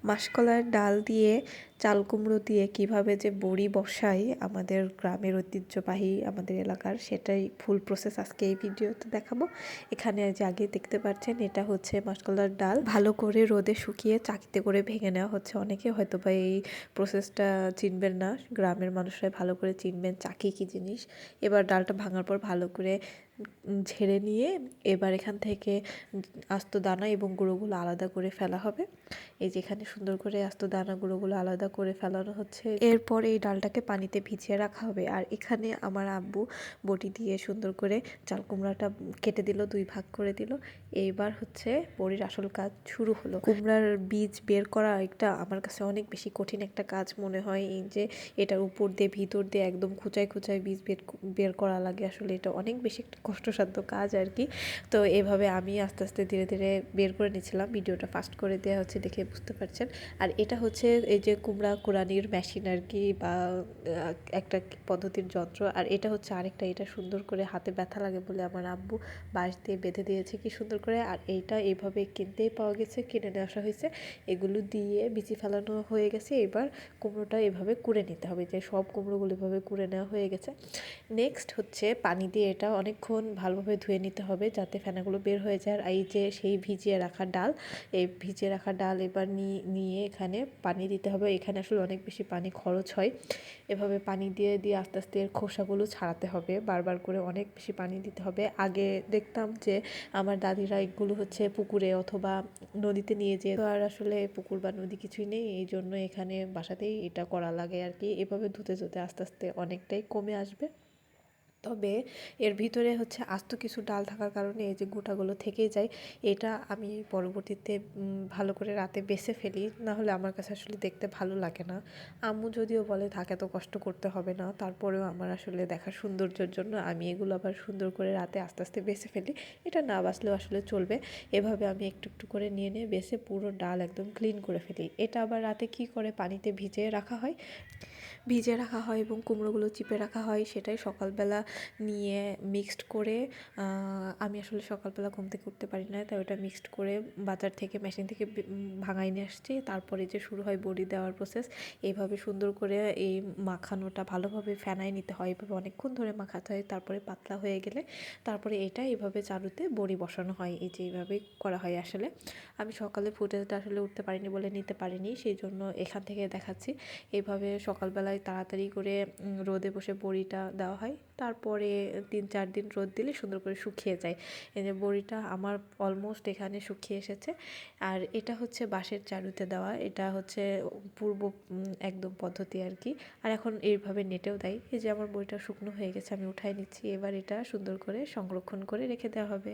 মাসকলাইয়ের ডাল দিয়ে চাল কুমড়ো দিয়ে কিভাবে যে বড়ি বসাই আমাদের গ্রামের ঐতিহ্যবাহী আমাদের এলাকার, সেটাই ফুল প্রসেস আজকে এই ভিডিওতে দেখাবো। এখানে যে আগে দেখতে পাচ্ছেন এটা হচ্ছে মাসকলাইয়ের ডাল, ভালো করে রোদে শুকিয়ে চাকিতে করে ভেঙে নেওয়া হচ্ছে। অনেকে হয়তো বা এই প্রসেসটা চিনবেন না, গ্রামের মানুষরাই ভালো করে চিনবেন চাকি কী জিনিস। এবার ডালটা ভাঙার পর ভালো করে ঝেড়ে নিয়ে এবার এখান থেকে আস্ত দানা এবং গুঁড়োগুলো আলাদা করে ফেলা হবে। এই যেখানে সুন্দর করে আস্ত দানা গুঁড়োগুলো আলাদা করে ফেলানো হচ্ছে। এরপর এই ডালটাকে পানিতে ভিজিয়ে রাখা হবে। আর এখানে আমার আব্বু বটি দিয়ে সুন্দর করে চাল কুমড়াটা কেটে দিল, 2 ভাগ করে দিল। এইবার হচ্ছে বড়ির আসল কাজ শুরু হলো। কুমড়ার বীজ বের করা একটা আমার কাছে অনেক বেশি কঠিন একটা কাজ মনে হয়। এই যে এটার উপর দিয়ে ভিতর দিয়ে একদম খুঁচায় খুঁচায় বীজ বের করা লাগে, আসলে এটা অনেক বেশি একটা কষ্টসাধ্য কাজ আর কি। তো এভাবে আমি আস্তে আস্তে ধীরে ধীরে বের করে নিচ্ছিলাম। ভিডিওটা ফাস্ট করে দেওয়া হচ্ছে দেখে বুঝতে পারছেন। আর এটা হচ্ছে এই যে কুমড়া কুড়ানির মেশিন আর কি, বা একটা পদ্ধতির যন্ত্র। আর এটা হচ্ছে আরেকটা, এটা সুন্দর করে হাতে ব্যথা লাগে বলে আমার আব্বু বাঁশ দিয়ে বেঁধে দিয়েছে কি সুন্দর করে। আর এইটা এইভাবে কিনতেই পাওয়া গেছে, কিনে নিয়ে আসা হয়েছে। এগুলো দিয়ে বিচি ফেলানো হয়ে গেছে। এবার কুমড়োটা এভাবে কুড়ে নিতে হবে, যে সব কুমড়োগুলো এভাবে কুড়ে নেওয়া হয়ে গেছে। নেক্সট হচ্ছে পানি দিয়ে এটা অনেকক্ষণ ভালোভাবে ধুয়ে নিতে হবে যাতে ফেনাগুলো বের হয়ে যায়। আর এই যে সেই ভিজিয়ে রাখা ডাল, এই ভিজিয়ে রাখা ডাল এবার নিয়ে এখানে পানি দিতে হবে। এখানে আসলে অনেক বেশি পানি খরচ হয়। এভাবে পানি দিয়ে দিয়ে আস্তে আস্তে এর খোসাগুলো ছাড়াতে হবে, বারবার করে অনেক বেশি পানি দিতে হবে। আগে দেখতাম যে আমার দাদিরা এগুলো হচ্ছে পুকুরে অথবা নদীতে নিয়ে যেয়ে, তো আর আসলে পুকুর বা নদী কিছুই নেই, এই জন্য এখানে বাসাতেই এটা করা লাগে আর কি। এভাবে ধুতে ধুতে আস্তে আস্তে অনেকটাই কমে আসবে। তবে এর ভিতরে হচ্ছে আস্ত কিছু ডাল থাকার কারণে এই যে গোটাগুলো থেকেই যায়। এটা আমি পরবর্তীতে ভালো করে রাতে বেছে ফেলি, না হলে আমার কাছে আসলে দেখতে ভালো লাগে না। আম্মু যদিও বলে থাকে তো কষ্ট করতে হবে না, তারপরেও আমার আসলে দেখার সৌন্দর্যের জন্য আমি এগুলো আবার সুন্দর করে রাতে আস্তে আস্তে বেছে ফেলি। এটা না বাছলেও আসলে চলবে। এভাবে আমি একটু একটু করে নিয়ে নিয়ে বেছে পুরো ডাল একদম ক্লিন করে ফেলি। এটা আবার রাতে কি করে পানিতে ভিজিয়ে রাখা হয় এবং কুমড়োগুলো চিপে রাখা হয়, সেটাই সকালবেলা নিয়ে মিক্সড করে, আমি আসলে সকালবেলা ঘুম থেকে উঠতে পারি না, তাই ওটা মিক্সড করে বাজার থেকে মেশিন থেকে ভাঙাই নিয়ে আসছি। তারপরে যে শুরু হয় বড়ি দেওয়ার প্রসেস। এইভাবে সুন্দর করে এই মাখানোটা ভালোভাবে ফেনায় নিতে হয়, এভাবে অনেকক্ষণ ধরে মাখাতে হয়। তারপরে পাতলা হয়ে গেলে তারপরে এটা এইভাবে চারুতে বড়ি বসানো হয়। এই যে এইভাবেই করা হয় আসলে। আমি সকালে ফুটেজটা আসলে উঠতে পারিনি বলে নিতে পারিনি, সেই জন্য এখান থেকে দেখাচ্ছি। এইভাবে সকালবেলায় তাড়াতাড়ি করে রোদে বসে বড়িটা দেওয়া হয়। তারপরে 3-4 দিন রোদ দিলে সুন্দর করে শুকিয়ে যায়। এই যে বড়িটা আমার অলমোস্ট এখানে শুকিয়ে এসেছে। আর এটা হচ্ছে বাঁশের চারুতে দেওয়া, এটা হচ্ছে পূর্ব একদম পদ্ধতি আর কি। আর এখন এইভাবে নেটেও দেয়। এই যে আমার বড়িটা শুকনো হয়ে গেছে, আমি উঠাই নিচ্ছি। এবার এটা সুন্দর করে সংরক্ষণ করে রেখে দেওয়া হবে।